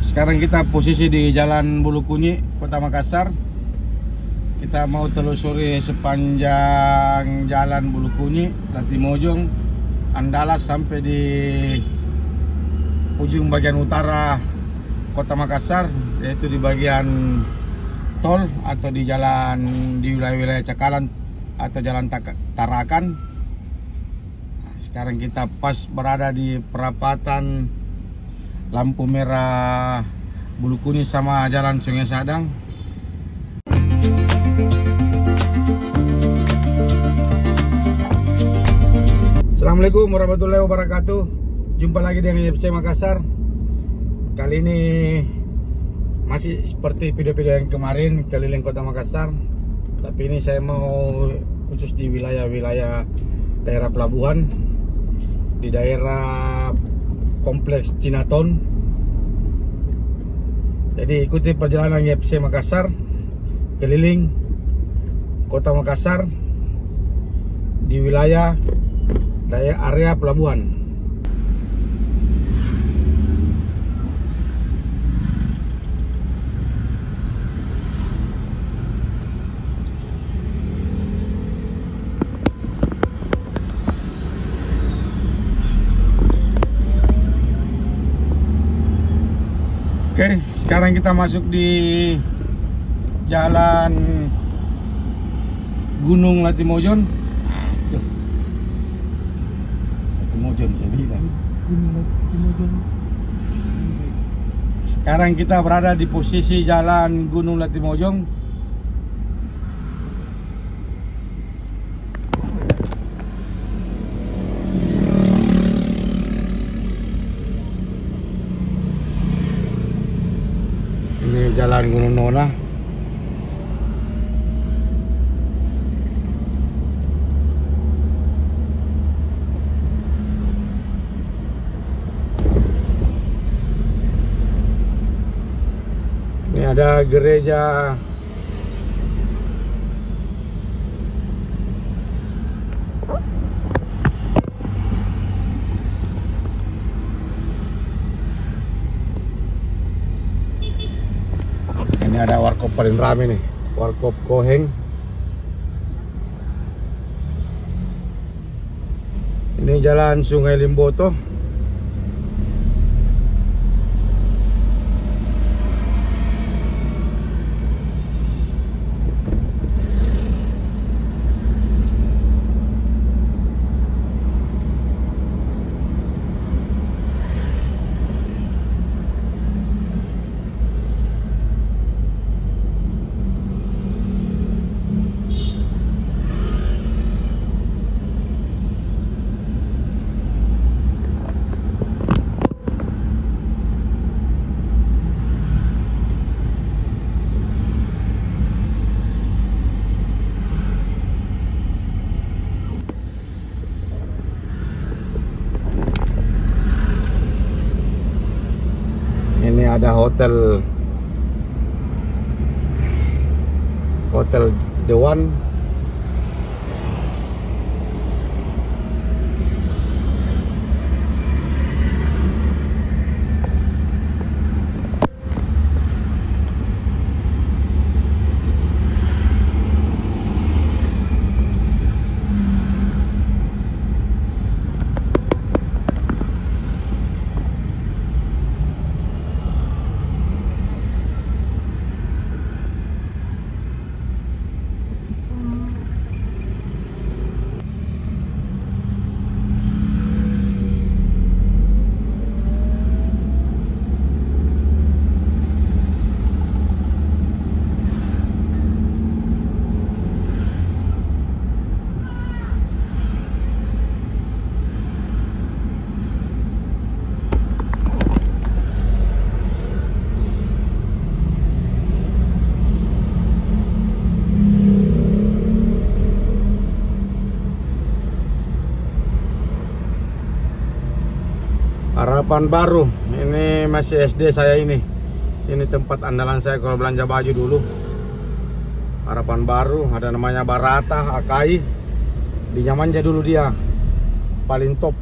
Sekarang kita posisi di Jalan Bulukunyi, Kota Makassar. Kita mau telusuri sepanjang Jalan Bulukunyi, Latimojong, Andalas sampai di ujung bagian utara Kota Makassar, yaitu di bagian tol atau di jalan di wilayah-wilayah Cakalan atau Jalan Tarakan. Sekarang kita pas berada di perapatan lampu merah Bulukunyi sama Jalan Sungai Sadang. Assalamualaikum warahmatullahi wabarakatuh. Jumpa lagi dengan YFC Makassar. Kali ini masih seperti video-video yang kemarin, keliling Kota Makassar. Tapi ini saya mau khusus di wilayah-wilayah daerah pelabuhan, di daerah kompleks Cinaton. Jadi ikuti perjalanan YFC Makassar keliling Kota Makassar di wilayah area pelabuhan. Oke, sekarang kita masuk di Jalan Gunung Latimojong. Latimojong saya bilang. Sekarang kita berada di posisi Jalan Gunung Latimojong. Ini Jalan Gunung Nona. Ini ada gereja ada warkop paling rame nih, Warkop Koheng. Ini Jalan Sungai Limboto. Ini ada hotel The One. Harapan Baru, ini masih SD saya ini. Ini tempat andalan saya kalau belanja baju dulu. Harapan Baru, ada namanya Barata, Akai. Di zamannya dulu dia paling top.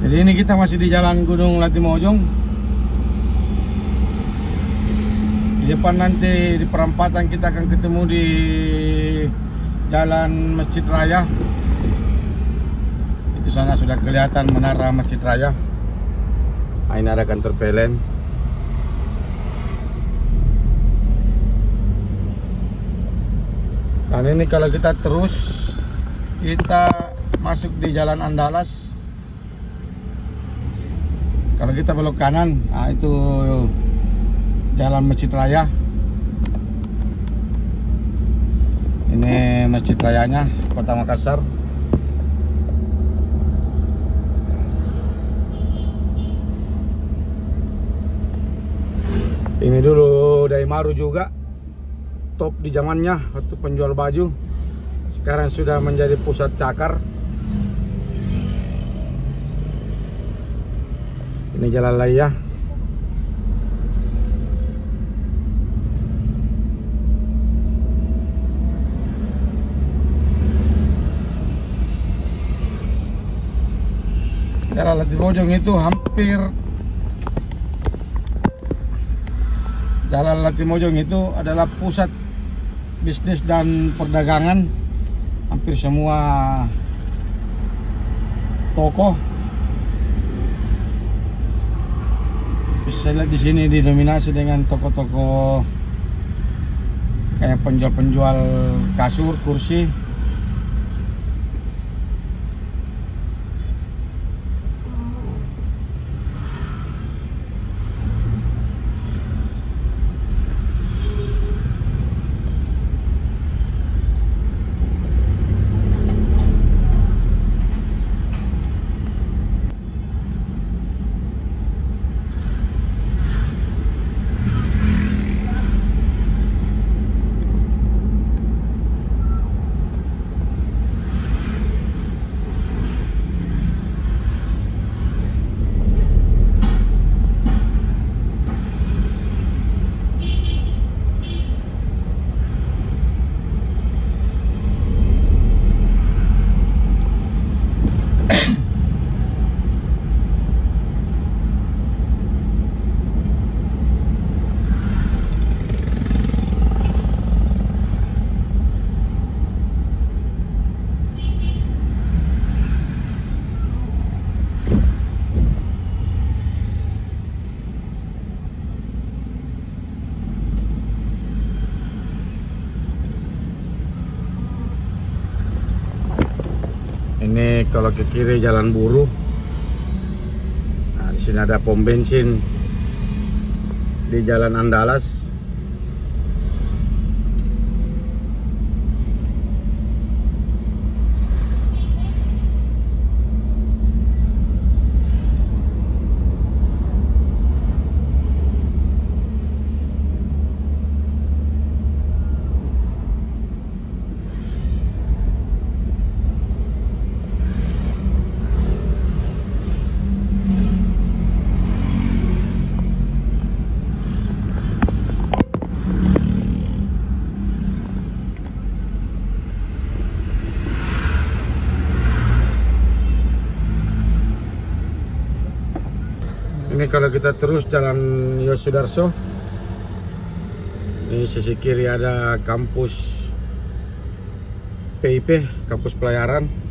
Jadi ini kita masih di Jalan Gunung Latimojong. Di depan nanti di perempatan kita akan ketemu di Jalan Masjid Raya. Itu sana sudah kelihatan menara Masjid Raya. Nah, ini ada kantor PLN. Dan ini kalau kita terus, kita masuk di Jalan Andalas. Kalau kita belok kanan, nah itu Jalan Masjid Raya. Ini Masjid Rayanya Kota Makassar. Ini dulu Daimaru juga top di zamannya waktu penjual baju. Sekarang sudah menjadi pusat cakar. Ini Jalan Laya. Jalan Latimojong itu hampir, Jalan Latimojong itu adalah pusat bisnis dan perdagangan. Hampir semua toko bisa lihat di sini didominasi dengan toko-toko kayak penjual-penjual kasur, kursi. Ini kalau ke kiri Jalan Buruh. Nah, di sini ada pom bensin di Jalan Andalas. Ini kalau kita terus Jalan Yosudarso, ini sisi kiri ada kampus PIP, kampus pelayaran.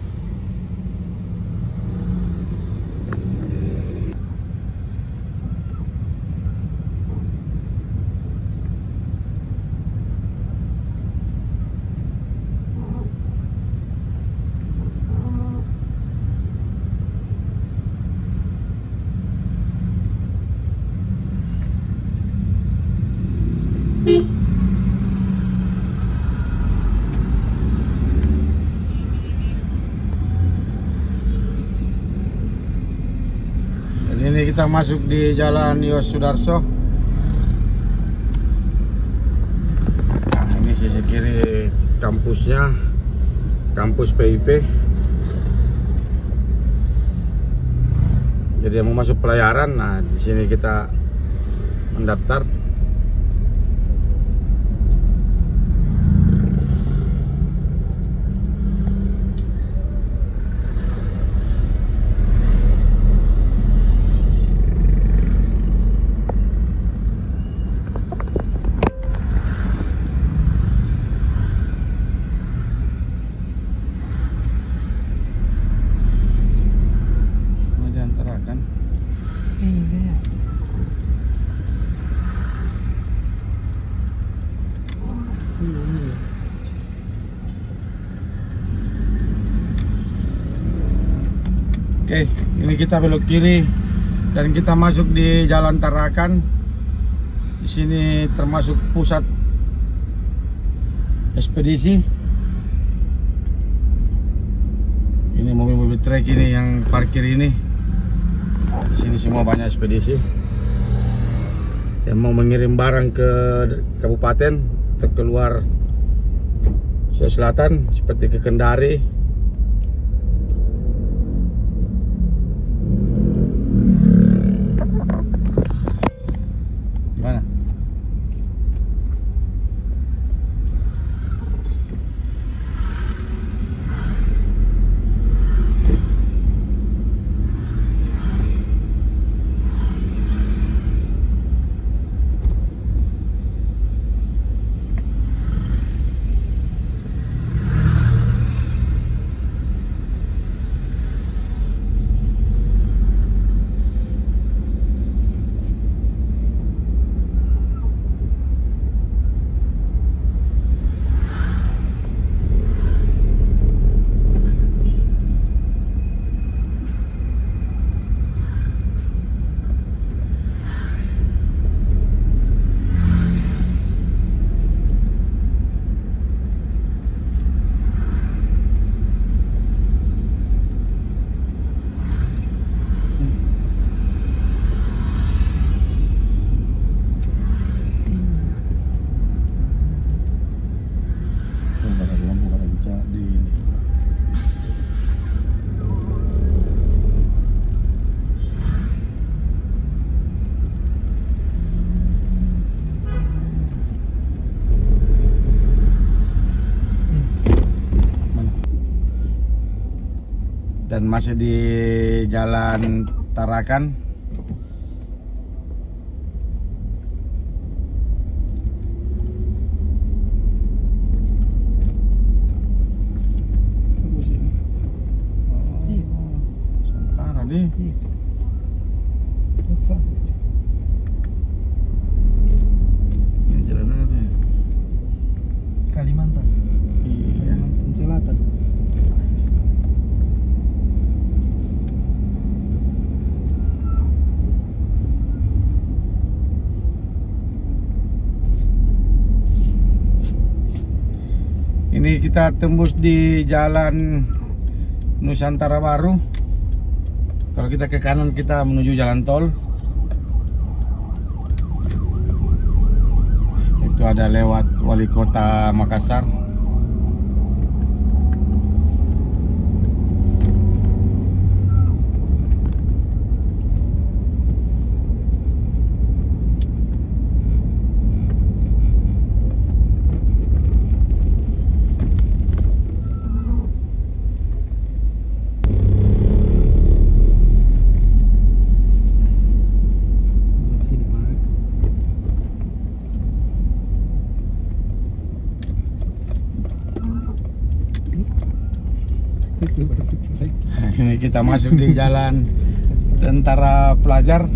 Ini kita masuk di Jalan Yosudarso. Nah, ini sisi kiri kampusnya, kampus PIP. Jadi yang mau masuk pelayaran, nah di sini kita mendaftar. Oke, ini kita belok kiri dan kita masuk di Jalan Tarakan. Di sini termasuk pusat ekspedisi. Ini mobil-mobil trek ini yang parkir ini. Di sini semua banyak ekspedisi yang mau mengirim barang ke kabupaten atau keluar Sulawesi Selatan seperti ke Kendari. Gimana? Dan masih di Jalan Tarakan. Santara nih. Ini jalan apa ya? Kalimantan. Iya. Kalimantan Selatan. Ini kita tembus di Jalan Nusantara Baru. Kalau kita ke kanan kita menuju jalan tol. Itu ada lewat Wali Kota Makassar. Ini kita masuk di Jalan Tentara Pelajar.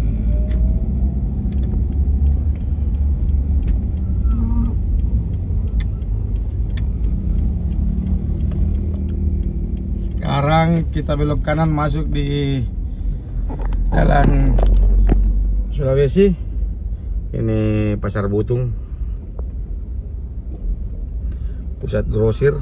Sekarang kita belok kanan masuk di Jalan Sulawesi. Ini Pasar Butung, pusat grosir.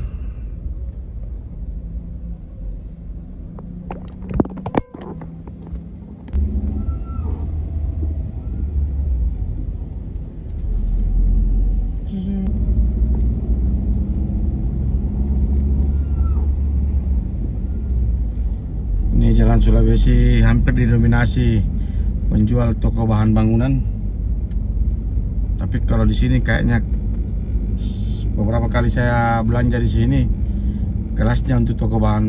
Ini Jalan Sulawesi hampir didominasi penjual toko bahan bangunan. Tapi kalau di sini kayaknya beberapa kali saya belanja di sini, kelasnya untuk toko bahan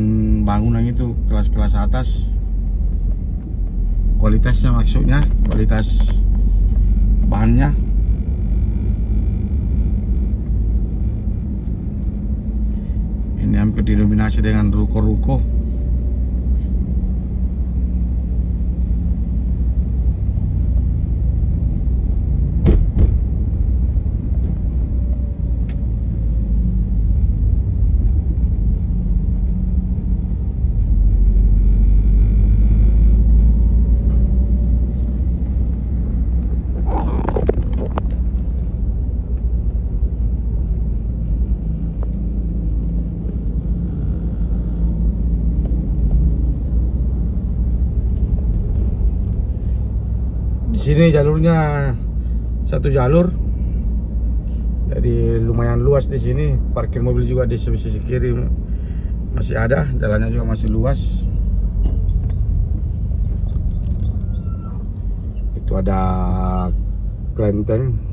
bangunan itu kelas-kelas atas. Kualitasnya maksudnya, kualitas bahannya. Ini hampir didominasi dengan ruko-ruko. Di sini jalurnya satu jalur, jadi lumayan luas di sini. Parkir mobil juga di sisi kiri masih ada, jalannya juga masih luas. Itu ada kelenteng.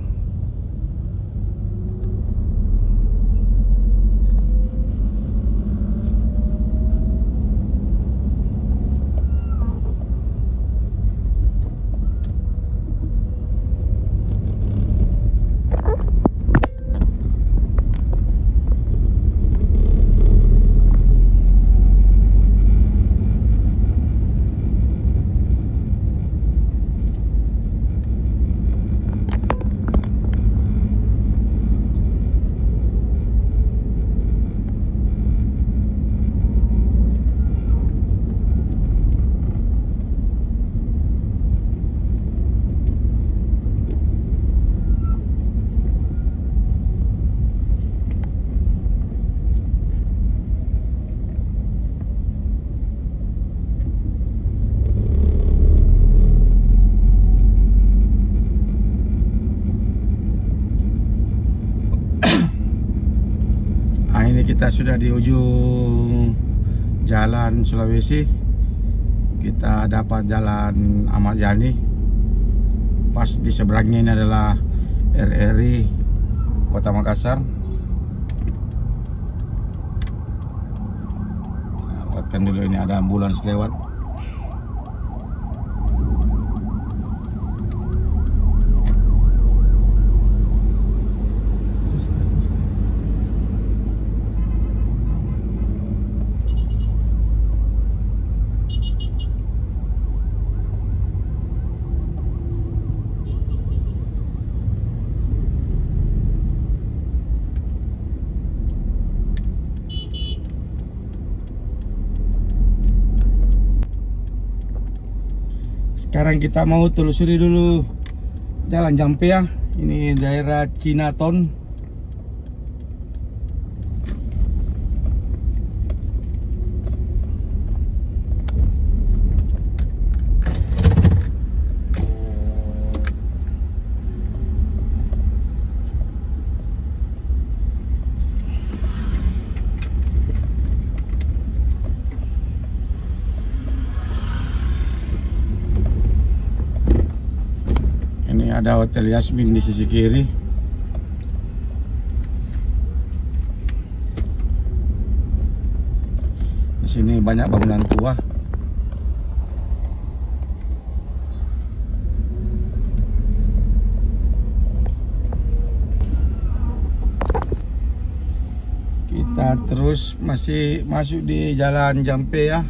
Kita sudah di ujung jalan Sulawesi. Kita dapat jalan Ahmad Yani. Pas di seberangnya ini adalah RRI Kota Makassar. Lewatkan dulu, ini ada ambulans lewat. Sekarang kita mau telusuri dulu Jalan Jampea. Ini daerah Cinaton. Ada Hotel Yasmin di sisi kiri. Di sini banyak bangunan tua. Kita terus masih masuk di Jalan Jampea.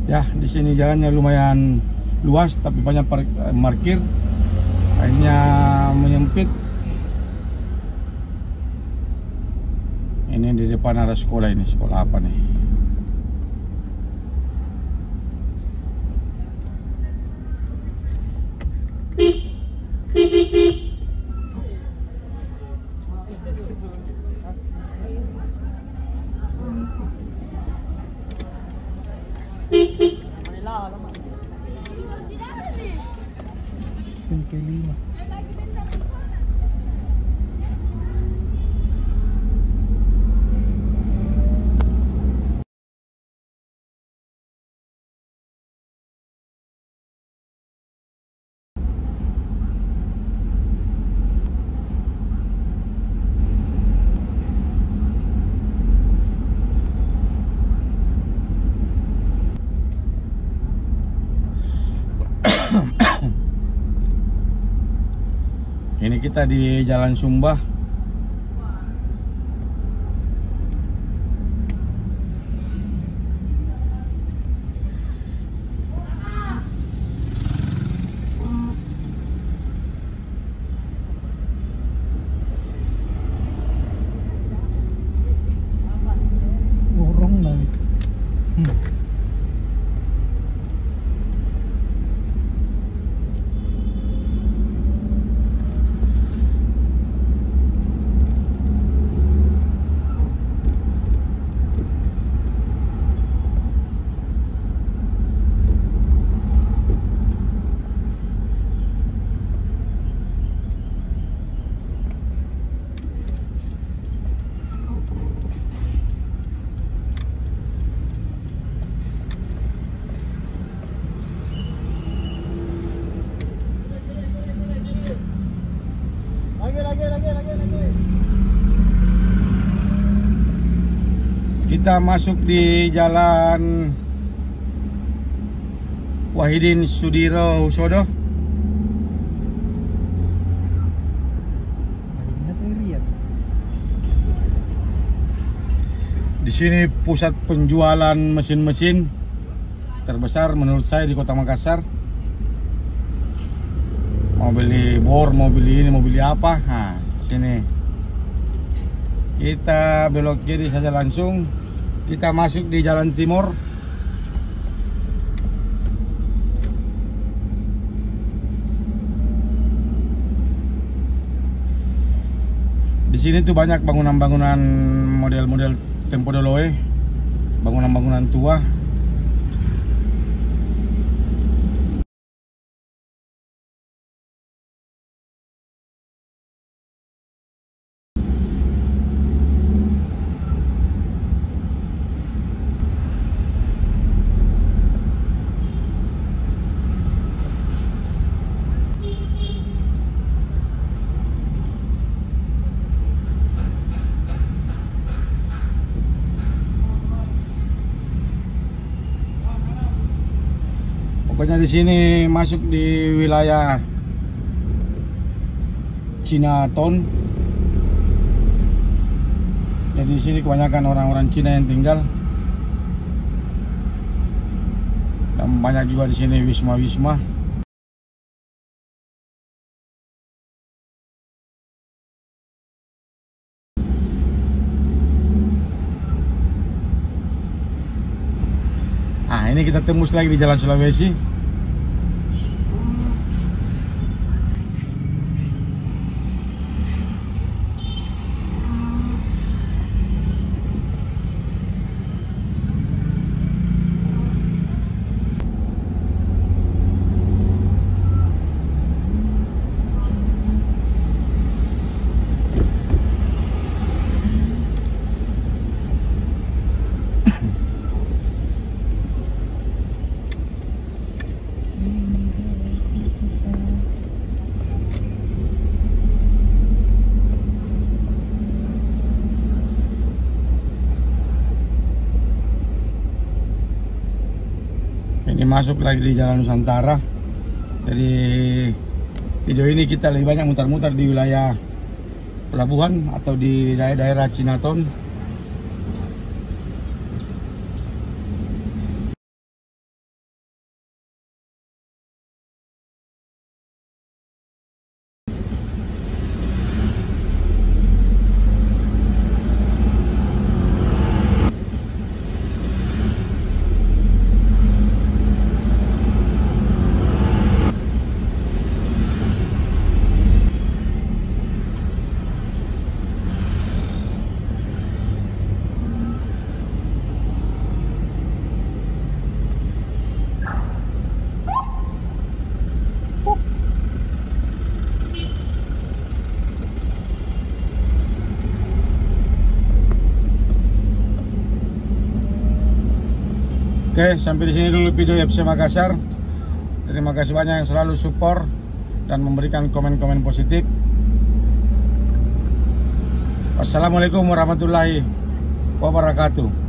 Ya, di sini jalannya lumayan luas tapi banyak parkir. Akhirnya menyempit. Ini di depan ada sekolah, ini sekolah apa nih? SMP 5. Ini kita di Jalan Sumba. Lorong lagi. Kita masuk di Jalan Wahidin Sudiro Husodo. Di sini pusat penjualan mesin-mesin terbesar menurut saya di Kota Makassar. Mau beli bor, mau beli ini, mau beli apa? Nah, sini. Kita belok kiri saja langsung. Kita masuk di Jalan Timur. Di sini tuh banyak bangunan-bangunan model-model Tempo Doloe, bangunan-bangunan tua. Pokoknya di sini masuk di wilayah Cinaton. Jadi di sini kebanyakan orang-orang Cina yang tinggal. Dan banyak juga di sini wisma-wisma. Nah, ini kita tembus lagi di Jalan Sulawesi. Ini masuk lagi di Jalan Nusantara. Jadi video ini kita lebih banyak mutar-mutar di wilayah pelabuhan atau di daerah-daerah Cinaton. Oke, sampai di sini dulu video YFC Makassar. Terima kasih banyak yang selalu support dan memberikan komen-komen positif. Wassalamualaikum warahmatullahi wabarakatuh.